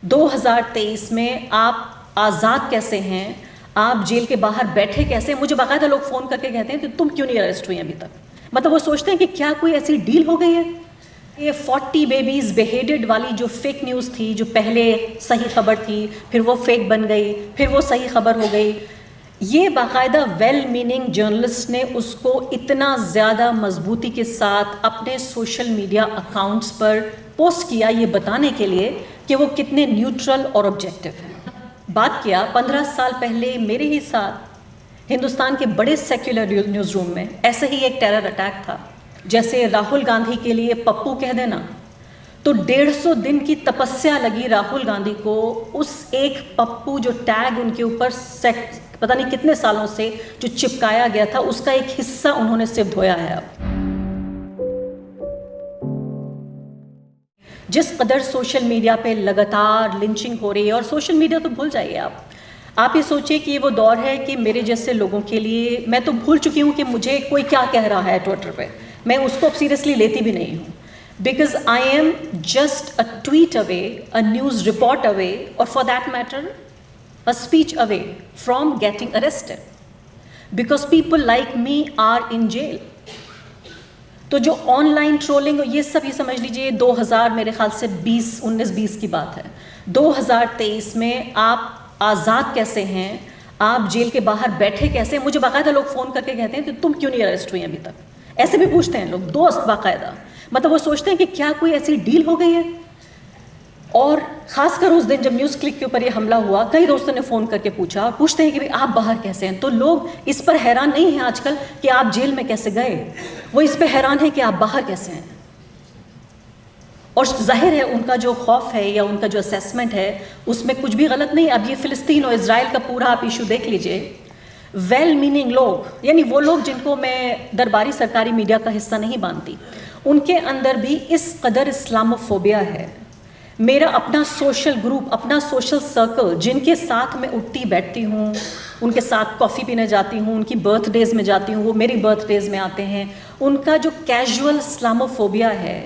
2023 में आप आज़ाद कैसे हैं, आप जेल के बाहर बैठे कैसे हैं? मुझे बाकायदा लोग फ़ोन करके कहते हैं कि तुम क्यों नहीं अरेस्ट हुई अभी तक। मतलब वो सोचते हैं कि क्या कोई ऐसी डील हो गई है। ये 40 बेबीज़ बेहेडेड वाली जो फेक न्यूज़ थी, जो पहले सही खबर थी, फिर वो फेक बन गई, फिर वो सही खबर हो गई। ये बाकायदा वेल मीनिंग जर्नलिस्ट ने उसको इतना ज़्यादा मजबूती के साथ अपने सोशल मीडिया अकाउंट्स पर पोस्ट किया, ये बताने के लिए कि वो कितने न्यूट्रल और ऑब्जेक्टिव हैं। बात किया 15 साल पहले मेरे ही साथ हिंदुस्तान के बड़े सेक्युलर न्यूज़ रूम में ऐसे ही एक टेरर अटैक था। जैसे राहुल गांधी के लिए पप्पू कह देना, तो 150 दिन की तपस्या लगी राहुल गांधी को उस एक पप्पू जो टैग उनके ऊपर पता नहीं कितने सालों से जो चिपकाया गया था, उसका एक हिस्सा उन्होंने सिर्फ धोया है। अब जिस कदर सोशल मीडिया पे लगातार लिंचिंग हो रही है, और सोशल मीडिया तो भूल जाइए आप ये सोचिए कि ये वो दौर है कि मेरे जैसे लोगों के लिए, मैं तो भूल चुकी हूँ कि मुझे कोई क्या कह रहा है ट्विटर पे, मैं उसको अब सीरियसली लेती भी नहीं हूँ। Because I am just a tweet away, a news report away, और for that matter a speech away from getting arrested because people like me are in jail. तो जो ऑनलाइन ट्रोलिंग, ये सब ये समझ लीजिए 2000 मेरे ख्याल से 19-20 की बात है। 2023 में आप आज़ाद कैसे हैं, आप जेल के बाहर बैठे कैसे हैं? मुझे बाकायदा लोग फ़ोन करके कहते हैं कि तुम क्यों नहीं अरेस्ट हुई अभी तक। ऐसे भी पूछते हैं लोग, दोस्त बाकायदा। मतलब वो सोचते हैं कि क्या कोई ऐसी डील हो गई है। और ख़ासकर उस दिन जब न्यूज़ क्लिक के ऊपर ये हमला हुआ, कई दोस्तों ने फ़ोन करके पूछा, पूछते हैं कि भाई आप बाहर कैसे हैं। तो लोग इस पर हैरान नहीं हैं आजकल कि आप जेल में कैसे गए, वो इस पर हैरान है कि आप बाहर कैसे हैं। और जाहिर है उनका जो खौफ है या उनका जो असेसमेंट है उसमें कुछ भी गलत नहीं। अब ये फ़िलिस्तीन और इजराइल का पूरा आप इशू देख लीजिए। वेल मीनिंग लोग, यानी वो लोग जिनको मैं दरबारी सरकारी मीडिया का हिस्सा नहीं मानती, उनके अंदर भी इस कदर इस्लामोफोबिया है। मेरा अपना सोशल ग्रुप, अपना सोशल सर्कल, जिनके साथ मैं उठती बैठती हूँ, उनके साथ कॉफ़ी पीने जाती हूँ, उनकी बर्थडेज़ में जाती हूँ, वो मेरी बर्थडेज़ में आते हैं, उनका जो कैजुअल इस्लामोफोबिया है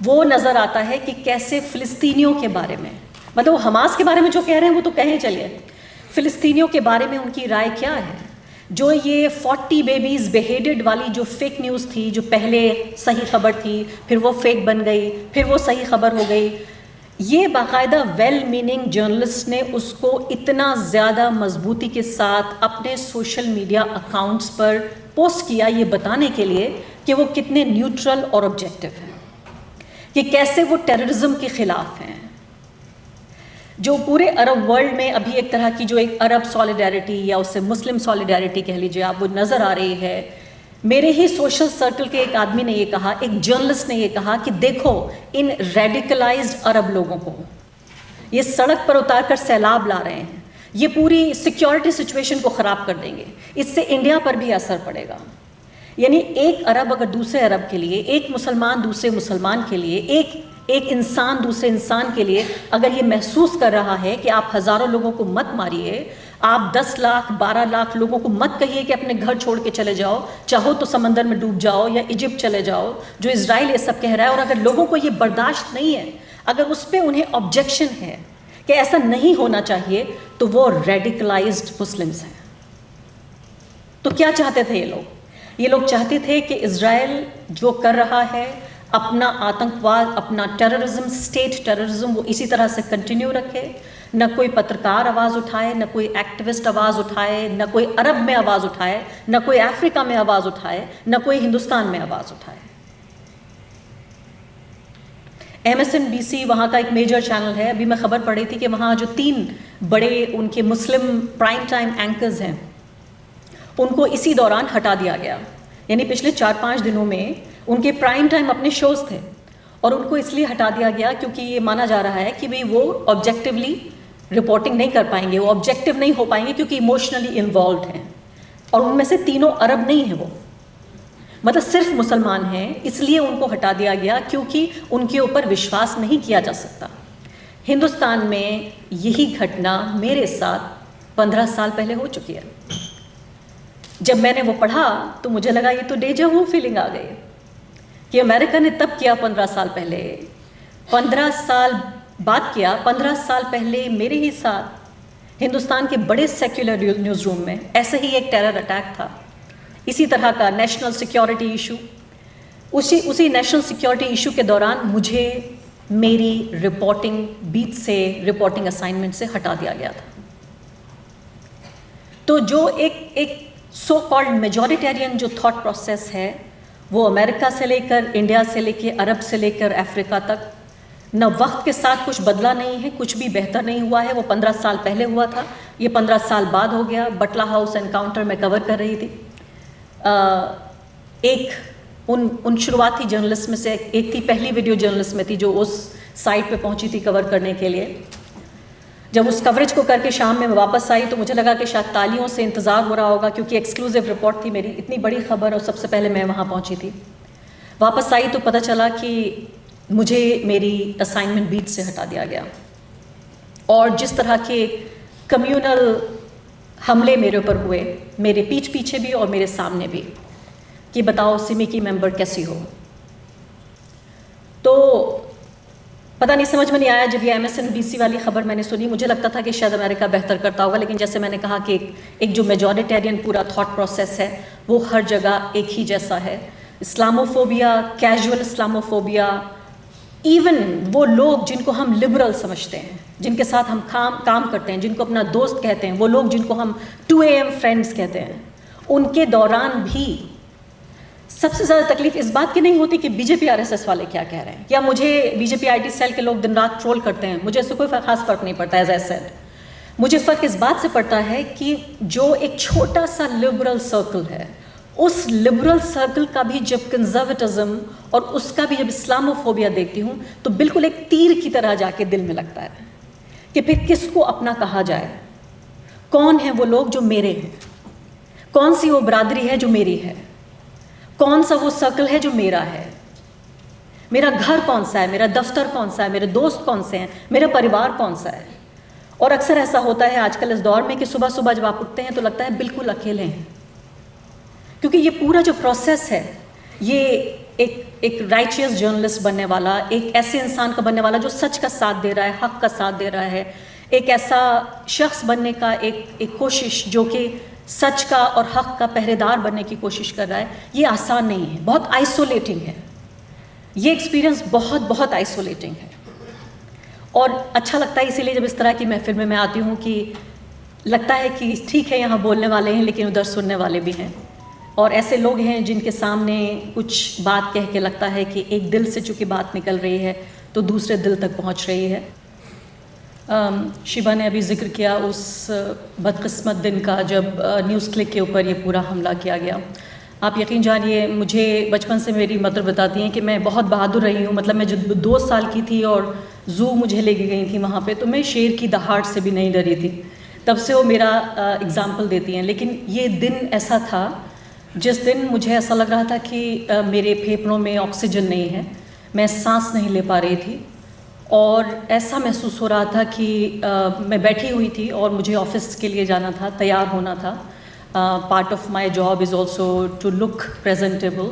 वो नज़र आता है कि कैसे फ़िलिस्तीनियों के बारे में, मतलब वो हमास के बारे में जो कह रहे हैं वो तो कहें चलिए, फ़िलिस्तीनियों के बारे में उनकी राय क्या है। जो ये 40 बेबीज़ बेहेडेड वाली जो फेक न्यूज़ थी, जो पहले सही खबर थी, फिर वो फेक बन गई, फिर वो सही खबर हो गई। ये बाकायदा वेल मीनिंग जर्नलिस्ट ने उसको इतना ज़्यादा मजबूती के साथ अपने सोशल मीडिया अकाउंट्स पर पोस्ट किया, ये बताने के लिए कि वो कितने न्यूट्रल और ऑब्जेक्टिव हैं, कि कैसे वो टेररिज्म के ख़िलाफ़ हैं। जो पूरे अरब वर्ल्ड में अभी एक तरह की जो एक अरब सॉलिडारिटी या उससे मुस्लिम सॉलिडारिटी कह लीजिए आप, वो नज़र आ रही है। मेरे ही सोशल सर्कल के एक आदमी ने ये कहा, एक जर्नलिस्ट ने ये कहा कि देखो इन रेडिकलाइज्ड अरब लोगों को ये सड़क पर उतार कर सैलाब ला रहे हैं, ये पूरी सिक्योरिटी सिचुएशन को ख़राब कर देंगे, इससे इंडिया पर भी असर पड़ेगा। यानी एक अरब अगर दूसरे अरब के लिए, एक मुसलमान दूसरे मुसलमान के लिए, एक इंसान दूसरे इंसान के लिए अगर ये महसूस कर रहा है कि आप हज़ारों लोगों को मत मारिए, आप 10 लाख 12 लाख लोगों को मत कहिए कि अपने घर छोड़ के चले जाओ, चाहो तो समंदर में डूब जाओ या इजिप्ट चले जाओ, जो इजराइल ये सब कह रहा है, और अगर लोगों को ये बर्दाश्त नहीं है, अगर उस पर उन्हें ऑब्जेक्शन है कि ऐसा नहीं होना चाहिए, तो वो रेडिकलाइज्ड मुस्लिम्स हैं। तो क्या चाहते थे ये लोग? ये लोग चाहते थे कि इजराइल जो कर रहा है, अपना आतंकवाद, अपना टेररिज्म, स्टेट टेररिज्म, वो इसी तरह से कंटिन्यू रखे। न कोई पत्रकार आवाज़ उठाए, न कोई एक्टिविस्ट आवाज़ उठाए, न कोई अरब में आवाज़ उठाए, न कोई अफ्रीका में आवाज़ उठाए, न कोई हिंदुस्तान में आवाज़ उठाए। MSNBC वहाँ का एक मेजर चैनल है, अभी मैं खबर पढ़ी थी कि वहाँ जो 3 बड़े उनके मुस्लिम प्राइम टाइम एंकर्स हैं, उनको इसी दौरान हटा दिया गया। यानी पिछले 4-5 दिनों में उनके प्राइम टाइम अपने शोज़ थे और उनको इसलिए हटा दिया गया क्योंकि ये माना जा रहा है कि भाई वो ऑब्जेक्टिवली रिपोर्टिंग नहीं कर पाएंगे, वो ऑब्जेक्टिव नहीं हो पाएंगे क्योंकि इमोशनली इन्वॉल्व हैं। और उनमें से तीनों अरब नहीं है, वो मतलब सिर्फ मुसलमान हैं, इसलिए उनको हटा दिया गया क्योंकि उनके ऊपर विश्वास नहीं किया जा सकता। हिंदुस्तान में यही घटना मेरे साथ 15 साल पहले हो चुकी है। जब मैंने वो पढ़ा तो मुझे लगा ये तो डेजा वू फीलिंग आ गई कि अमेरिका ने तब किया 15 साल पहले। 15 साल बात किया 15 साल पहले मेरे ही साथ हिंदुस्तान के बड़े सेक्युलर न्यूज़ रूम में ऐसे ही एक टेरर अटैक था, इसी तरह का नेशनल सिक्योरिटी इशू। उसी नेशनल सिक्योरिटी इशू के दौरान मुझे मेरी रिपोर्टिंग बीट से, रिपोर्टिंग असाइनमेंट से हटा दिया गया था। तो जो एक सो कॉल्ड मेजॉरिटेरियन जो थॉट प्रोसेस है, वो अमेरिका से लेकर, इंडिया से लेकर, अरब से लेकर अफ्रीका तक, न वक्त के साथ कुछ बदला नहीं है, कुछ भी बेहतर नहीं हुआ है। वो 15 साल पहले हुआ था, ये 15 साल बाद हो गया। बटला हाउस एनकाउंटर में कवर कर रही थी, उन शुरुआती जर्नलिस्ट में से एक थी, पहली वीडियो जर्नलिस्ट में थी जो उस साइट पे पहुंची थी कवर करने के लिए। जब उस कवरेज को करके शाम में मैं वापस आई तो मुझे लगा कि शायद तालियों से इंतज़ार हो रहा होगा, क्योंकि एक्सक्लूसिव रिपोर्ट थी मेरी, इतनी बड़ी खबर और सबसे पहले मैं वहाँ पहुँची थी। वापस आई तो पता चला कि मुझे मेरी असाइनमेंट बीट से हटा दिया गया, और जिस तरह के कम्युनल हमले मेरे ऊपर हुए, मेरे पीछे भी और मेरे सामने भी, कि बताओ सिमी की मेंबर कैसी हो। तो पता नहीं, समझ में नहीं आया। जब ये MSNBC वाली खबर मैंने सुनी, मुझे लगता था कि शायद अमेरिका बेहतर करता होगा, लेकिन जैसे मैंने कहा कि एक जो मेजॉरिटेरियन पूरा थॉट प्रोसेस है वो हर जगह एक ही जैसा है। इस्लामोफोबिया, कैजुअल इस्लामोफोबिया, इवन वो लोग जिनको हम लिबरल समझते हैं, जिनके साथ हम काम करते हैं, जिनको अपना दोस्त कहते हैं, वो लोग जिनको हम 2 AM फ्रेंड्स कहते हैं, उनके दौरान भी सबसे ज़्यादा तकलीफ इस बात की नहीं होती कि BJP RSS वाले क्या कह रहे हैं, या मुझे BJP IT सेल के लोग दिन रात ट्रोल करते हैं, मुझे इससे कोई खास फ़र्क नहीं पड़ता। एज आई सेड, मुझे फ़र्क इस बात से पड़ता है कि जो एक छोटा सा लिबरल सर्कल है, उस लिबरल सर्कल का भी जब कंजर्वेटिज्म और उसका भी जब इस्लामोफोबिया देखती हूँ तो बिल्कुल एक तीर की तरह जाके दिल में लगता है कि फिर किसको अपना कहा जाए। कौन है वो लोग जो मेरे हैं, कौन सी वो बरादरी है जो मेरी है, कौन सा वो सर्कल है जो मेरा है, मेरा घर कौन सा है, मेरा दफ्तर कौन सा है, मेरे दोस्त कौन से हैं, मेरा परिवार कौन सा है। और अक्सर ऐसा होता है आजकल इस दौर में कि सुबह सुबह जब आप उठते हैं तो लगता है बिल्कुल अकेले हैं, क्योंकि ये पूरा जो प्रोसेस है, ये एक राइचियस जर्नलिस्ट बनने वाला, एक ऐसे इंसान का बनने वाला जो सच का साथ दे रहा है, हक का साथ दे रहा है, एक ऐसा शख्स बनने का एक कोशिश जो कि सच का और हक का पहरेदार बनने की कोशिश कर रहा है, ये आसान नहीं है, बहुत आइसोलेटिंग है। ये एक्सपीरियंस बहुत आइसोलेटिंग है, और अच्छा लगता है इसीलिए जब इस तरह की महफिल में मैं आती हूँ कि लगता है कि ठीक है यहाँ बोलने वाले हैं लेकिन उधर सुनने वाले भी हैं, और ऐसे लोग हैं जिनके सामने कुछ बात कह के लगता है कि एक दिल से चूँकि बात निकल रही है तो दूसरे दिल तक पहुँच रही है। शिबा ने अभी जिक्र किया उस बदकिस्मत दिन का जब न्यूज़ क्लिक के ऊपर ये पूरा हमला किया गया। आप यकीन जानिए, मुझे बचपन से मेरी मदर बताती हैं कि मैं बहुत बहादुर रही हूँ। मतलब मैं जब 2 साल की थी और ज़ू मुझे लेके गई थी वहाँ पे, तो मैं शेर की दहाड़ से भी नहीं डरी थी। तब से वो मेरा एग्ज़ाम्पल देती हैं। लेकिन ये दिन ऐसा था जिस दिन मुझे ऐसा लग रहा था कि मेरे फेफड़ों में ऑक्सीजन नहीं है, मैं सांस नहीं ले पा रही थी, और ऐसा महसूस हो रहा था कि मैं बैठी हुई थी और मुझे ऑफिस के लिए जाना था, तैयार होना था। Part of my job is also to look presentable.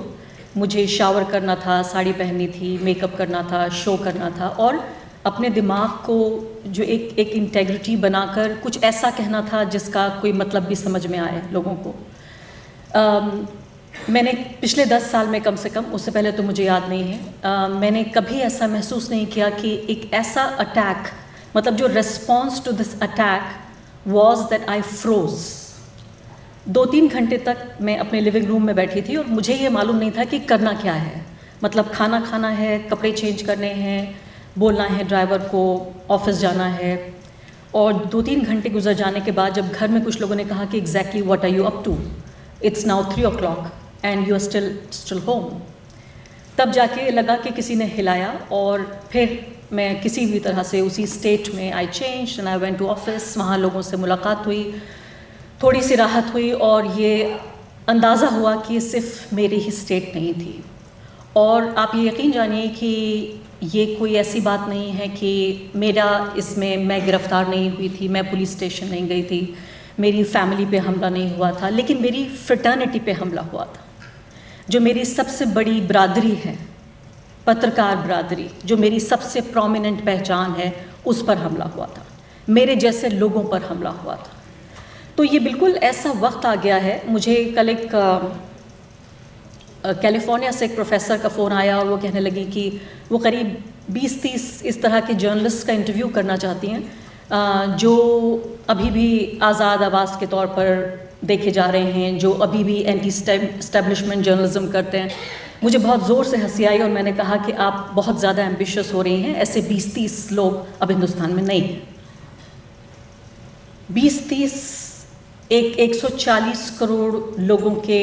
मुझे शावर करना था, साड़ी पहननी थी, मेकअप करना था, शो करना था, और अपने दिमाग को जो एक इंटेग्रिटी बनाकर कुछ ऐसा कहना था जिसका कोई मतलब भी समझ में आए लोगों को। मैंने पिछले 10 साल में कम से कम, उससे पहले तो मुझे याद नहीं है, मैंने कभी ऐसा महसूस नहीं किया कि एक ऐसा अटैक, मतलब जो response to this attack was that I froze. 2-3 घंटे तक मैं अपने लिविंग रूम में बैठी थी और मुझे ये मालूम नहीं था कि करना क्या है। मतलब खाना खाना है, कपड़े चेंज करने हैं, बोलना है ड्राइवर को, ऑफिस जाना है। और 2-3 घंटे गुजर जाने के बाद जब घर में कुछ लोगों ने कहा कि exactly what are you up to, it's now 3 o'clock and you are still home, तब जाके लगा कि किसी ने हिलाया, और फिर मैं किसी भी तरह से उसी स्टेट में I change and I went to office. वहाँ लोगों से मुलाकात हुई, थोड़ी सी राहत हुई, और ये अंदाज़ा हुआ कि सिर्फ मेरी ही स्टेट नहीं थी। और आप ये यकीन जानिए कि ये कोई ऐसी बात नहीं है कि मेरा इसमें मैं गिरफ़्तार नहीं हुई थी, मैं पुलिस स्टेशन नहीं गई थी, मेरी फैमिली पे हमला नहीं हुआ था, लेकिन मेरी फ्रेटर्निटी पे हमला हुआ था। जो मेरी सबसे बड़ी बरादरी है, पत्रकार बरादरी जो मेरी सबसे प्रोमिनेंट पहचान है, उस पर हमला हुआ था, मेरे जैसे लोगों पर हमला हुआ था। तो ये बिल्कुल ऐसा वक्त आ गया है। मुझे कल एक कैलिफोर्निया से एक प्रोफेसर का फ़ोन आया और वो कहने लगी कि वो करीब 20-30 इस तरह के जर्नलिस्ट का इंटरव्यू करना चाहती हैं जो अभी भी आज़ाद आवाज़ के तौर पर देखे जा रहे हैं, जो अभी भी एंटी एस्टेब्लिशमेंट जर्नलिज्म करते हैं। मुझे बहुत ज़ोर से हंसी आई और मैंने कहा कि आप बहुत ज़्यादा एम्बिशियस हो रही हैं, ऐसे 20-30 लोग अब हिंदुस्तान में नहीं हैं। 20-30 140 करोड़ लोगों के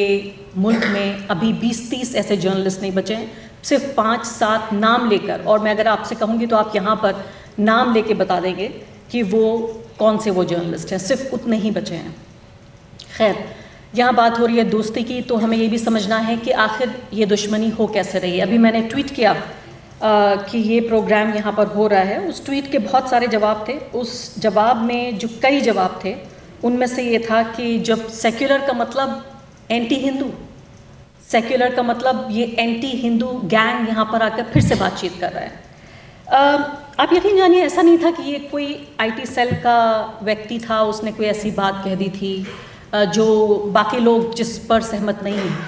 मुल्क में अभी 20-30 ऐसे जर्नलिस्ट नहीं बचे हैं, सिर्फ 5-7 नाम लेकर। और मैं अगर आपसे कहूँगी तो आप यहाँ पर नाम लेके बता देंगे कि वो कौन से वो जर्नलिस्ट हैं, सिर्फ उतने ही बचे हैं। खैर, यहाँ बात हो रही है दोस्ती की, तो हमें ये भी समझना है कि आखिर ये दुश्मनी हो कैसे रही है। अभी मैंने ट्वीट किया कि ये प्रोग्राम यहाँ पर हो रहा है। उस ट्वीट के बहुत सारे जवाब थे। उस जवाब में जो कई जवाब थे उनमें से ये था कि जब सेक्युलर का मतलब एंटी हिंदू, सेक्युलर का मतलब ये एंटी हिंदू गैंग यहाँ पर आकर फिर से बातचीत कर रहा है। आप यकीन जानिए, ऐसा नहीं था कि ये कोई IT सेल का व्यक्ति था, उसने कोई ऐसी बात कह दी थी जो बाकी लोग जिस पर सहमत नहीं हैं।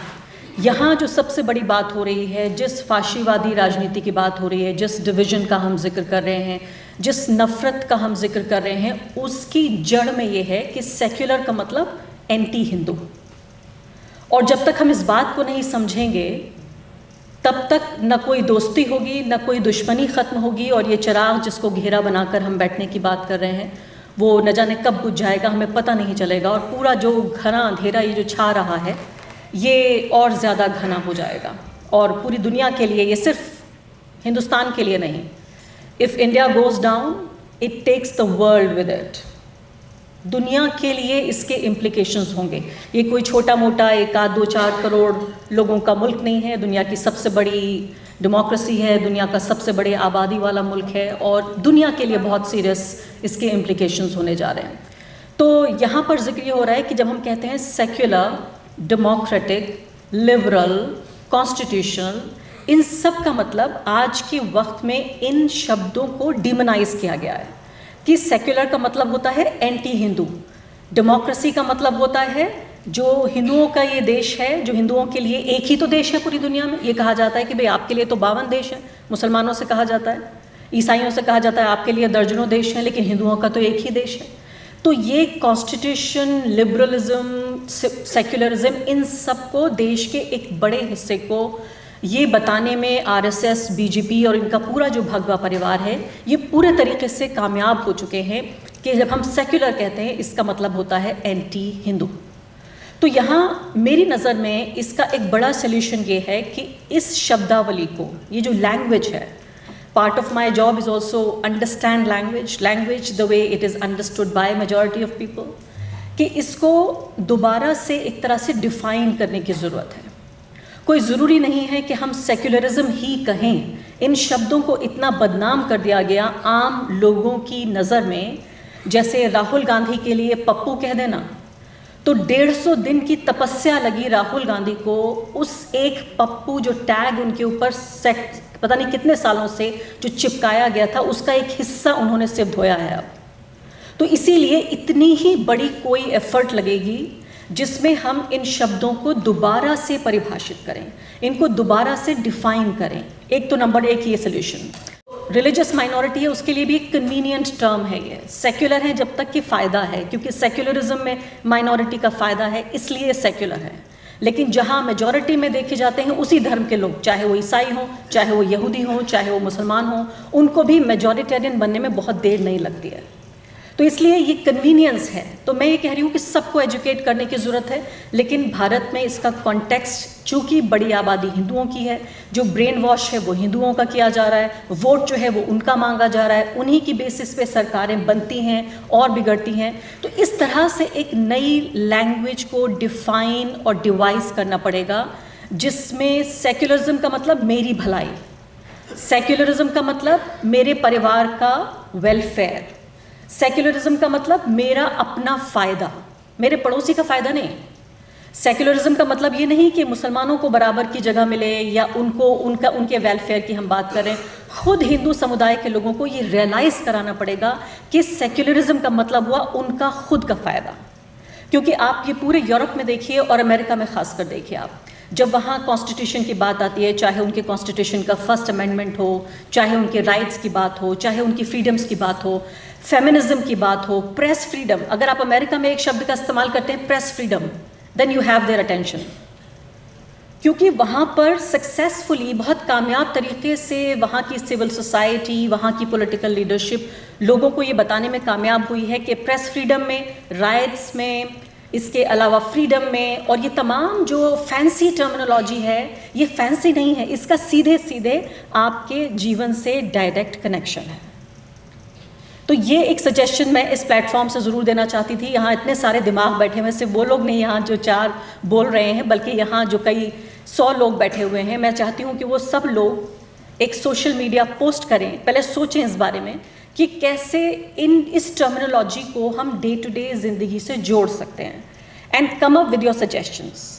यहाँ जो सबसे बड़ी बात हो रही है, जिस फाशीवादी राजनीति की बात हो रही है, जिस डिवीज़न का हम जिक्र कर रहे हैं, जिस नफ़रत का हम जिक्र कर रहे हैं, उसकी जड़ में ये है कि सेक्युलर का मतलब एंटी हिंदू। और जब तक हम इस बात को नहीं समझेंगे तब तक न कोई दोस्ती होगी, न कोई दुश्मनी ख़त्म होगी। और ये चिराग जिसको घेरा बनाकर हम बैठने की बात कर रहे हैं, वो न जाने कब बुझ जाएगा, हमें पता नहीं चलेगा। और पूरा जो घना अंधेरा ये जो छा रहा है, ये और ज़्यादा घना हो जाएगा। और पूरी दुनिया के लिए, ये सिर्फ हिंदुस्तान के लिए नहीं। If India goes down, it takes the world with it. दुनिया के लिए इसके इम्प्लिकेशंस होंगे। ये कोई छोटा मोटा 1-2-4 करोड़ लोगों का मुल्क नहीं है, दुनिया की सबसे बड़ी डेमोक्रेसी है, दुनिया का सबसे बड़े आबादी वाला मुल्क है, और दुनिया के लिए बहुत सीरियस इसके इम्प्लिकेशंस होने जा रहे हैं। तो यहाँ पर जिक्र ये हो रहा है कि जब हम कहते हैं सेक्युलर, डेमोक्रेटिक, लिबरल, कॉन्स्टिट्यूशनल, इन सब का मतलब आज के वक्त में इन शब्दों को डिमोनाइज किया गया है कि सेक्युलर का मतलब होता है एंटी हिंदू, डेमोक्रेसी का मतलब होता है जो हिंदुओं का ये देश है, जो हिंदुओं के लिए एक ही तो देश है पूरी दुनिया में। ये कहा जाता है कि भाई आपके लिए तो 52 देश हैं, मुसलमानों से कहा जाता है, ईसाइयों से कहा जाता है आपके लिए दर्जनों देश हैं, लेकिन हिंदुओं का तो एक ही देश है। तो ये कॉन्स्टिट्यूशन, लिबरलिज्म, सेक्युलरिज्म, इन सब को देश के एक बड़े हिस्से को ये बताने में RSS, BJP और इनका पूरा जो भगवा परिवार है, ये पूरे तरीके से कामयाब हो चुके हैं कि जब हम सेक्युलर कहते हैं इसका मतलब होता है एंटी हिंदू। तो यहाँ मेरी नज़र में इसका एक बड़ा सल्यूशन ये है कि इस शब्दावली को, ये जो लैंग्वेज है, part of my job is also understand language the way it is understood by majority of people, कि इसको दोबारा से एक तरह से डिफ़ाइन करने की ज़रूरत है। कोई ज़रूरी नहीं है कि हम सेक्युलरिज्म ही कहें। इन शब्दों को इतना बदनाम कर दिया गया आम लोगों की नज़र में, जैसे राहुल गांधी के लिए पप्पू कह देना। तो 150 दिन की तपस्या लगी राहुल गांधी को उस एक पप्पू जो टैग उनके ऊपर पता नहीं कितने सालों से जो चिपकाया गया था, उसका एक हिस्सा उन्होंने सिर्फ धोया है अब। तो इसीलिए इतनी ही बड़ी कोई एफर्ट लगेगी जिसमें हम इन शब्दों को दोबारा से परिभाषित करें, इनको दोबारा से डिफाइन करें। एक तो नंबर 1 ये सोल्यूशन। रिलीजियस माइनॉरिटी है, उसके लिए भी एक कन्वीनियंट टर्म है ये। सेक्युलर है जब तक कि फ़ायदा है, क्योंकि सेक्युलरिज्म में माइनॉरिटी का फ़ायदा है, इसलिए सेक्युलर है। लेकिन जहाँ मेजॉरिटी में देखे जाते हैं उसी धर्म के लोग, चाहे वो ईसाई हों, चाहे वो यहूदी हों, चाहे वो मुसलमान हों, उनको भी मेजॉरिटेरियन बनने में बहुत देर नहीं लगती है। तो इसलिए ये कन्वीनियंस है। तो मैं ये कह रही हूँ कि सबको एजुकेट करने की ज़रूरत है, लेकिन भारत में इसका कॉन्टेक्स्ट चूँकि बड़ी आबादी हिंदुओं की है, जो ब्रेन वॉश है वो हिंदुओं का किया जा रहा है, वोट जो है वो उनका मांगा जा रहा है, उन्हीं की बेसिस पे सरकारें बनती हैं और बिगड़ती हैं। तो इस तरह से एक नई लैंग्वेज को डिफ़ाइन और डिवाइस करना पड़ेगा, जिसमें सेक्युलरिज्म का मतलब मेरी भलाई, सेक्युलरिज्म का मतलब मेरे परिवार का वेलफेयर, सेक्युलरिज्म का मतलब मेरा अपना फ़ायदा, मेरे पड़ोसी का फ़ायदा नहीं। सेक्युलरिज्म का मतलब ये नहीं कि मुसलमानों को बराबर की जगह मिले या उनके वेलफेयर की हम बात करें। खुद हिंदू समुदाय के लोगों को ये रियलाइज़ कराना पड़ेगा कि सेक्युलरिज्म का मतलब हुआ उनका खुद का फ़ायदा। क्योंकि आप ये पूरे यूरोप में देखिए और अमेरिका में ख़ासकर देखिए, आप जब वहाँ कॉन्स्टिट्यूशन की बात आती है, चाहे उनके कॉन्स्टिट्यूशन का फर्स्ट अमेंडमेंट हो, चाहे उनके राइट्स की बात हो, चाहे उनकी फ्रीडम्स की बात हो, फेमिनिज्म की बात हो, प्रेस फ्रीडम, अगर आप अमेरिका में एक शब्द का इस्तेमाल करते हैं press freedom, then you have their attention. क्योंकि वहाँ पर सक्सेसफुली बहुत कामयाब तरीके से वहाँ की सिविल सोसाइटी, वहाँ की पॉलिटिकल लीडरशिप लोगों को ये बताने में कामयाब हुई है कि प्रेस फ्रीडम में, राइट्स में, इसके अलावा फ्रीडम में, और ये तमाम जो फैंसी टर्मिनोलॉजी है ये फैंसी नहीं है, इसका सीधे सीधे आपके जीवन से डायरेक्ट कनेक्शन है। तो ये एक सजेशन मैं इस प्लेटफॉर्म से ज़रूर देना चाहती थी। यहाँ इतने सारे दिमाग बैठे हुए हैं, सिर्फ वो लोग नहीं यहाँ जो 4 बोल रहे हैं, बल्कि यहाँ जो कई 100 लोग बैठे हुए हैं। मैं चाहती हूँ कि वो सब लोग एक सोशल मीडिया पोस्ट करें, पहले सोचें इस बारे में कि कैसे इस टर्मिनोलॉजी को हम डे टू डे ज़िंदगी से जोड़ सकते हैं, and come up with your suggestions.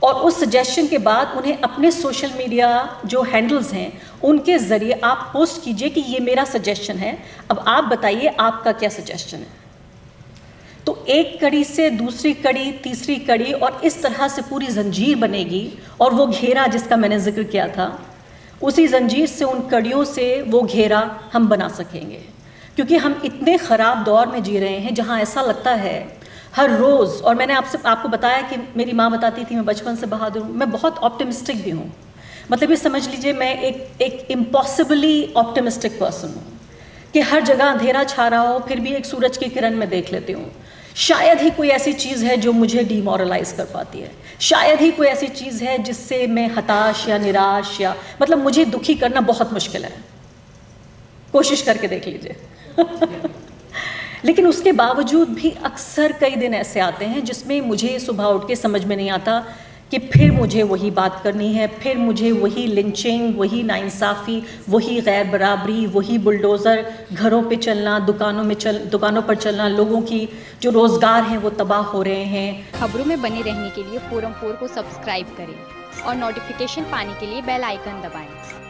और उस सजेशन के बाद उन्हें अपने सोशल मीडिया जो हैंडल्स हैं उनके ज़रिए आप पोस्ट कीजिए कि ये मेरा सजेशन है, अब आप बताइए आपका क्या सजेशन है। तो एक कड़ी से दूसरी कड़ी, तीसरी कड़ी, और इस तरह से पूरी जंजीर बनेगी। और वो घेरा जिसका मैंने जिक्र किया था, उसी जंजीर से, उन कड़ियों से वो घेरा हम बना सकेंगे। क्योंकि हम इतने ख़राब दौर में जी रहे हैं जहाँ ऐसा लगता है हर रोज़, और मैंने आपको बताया कि मेरी माँ बताती थी मैं बचपन से बहादुर हूँ, मैं बहुत ऑप्टिमिस्टिक भी हूँ। मतलब ये समझ लीजिए मैं एक इम्पॉसिबली ऑप्टिमिस्टिक पर्सन हूँ कि हर जगह अंधेरा छा रहा हो फिर भी एक सूरज की किरण में देख लेती हूँ। शायद ही कोई ऐसी चीज़ है जो मुझे डिमोरलाइज कर पाती है, शायद ही कोई ऐसी चीज़ है जिससे मैं हताश या निराश या मतलब मुझे दुखी करना बहुत मुश्किल है। कोशिश करके देख लीजिए। लेकिन उसके बावजूद भी अक्सर कई दिन ऐसे आते हैं जिसमें मुझे सुबह उठ के समझ में नहीं आता कि फिर मुझे वही बात करनी है, फिर मुझे वही लिंचिंग, वही नाइंसाफ़ी, वही गैर बराबरी, वही बुलडोज़र, घरों पे चलना, दुकानों पर चलना, लोगों की जो रोज़गार हैं वो तबाह हो रहे हैं। खबरों में बने रहने के लिए फोरम 4 को सब्सक्राइब करें और नोटिफिकेशन पाने के लिए बेल आइकन दबाएं।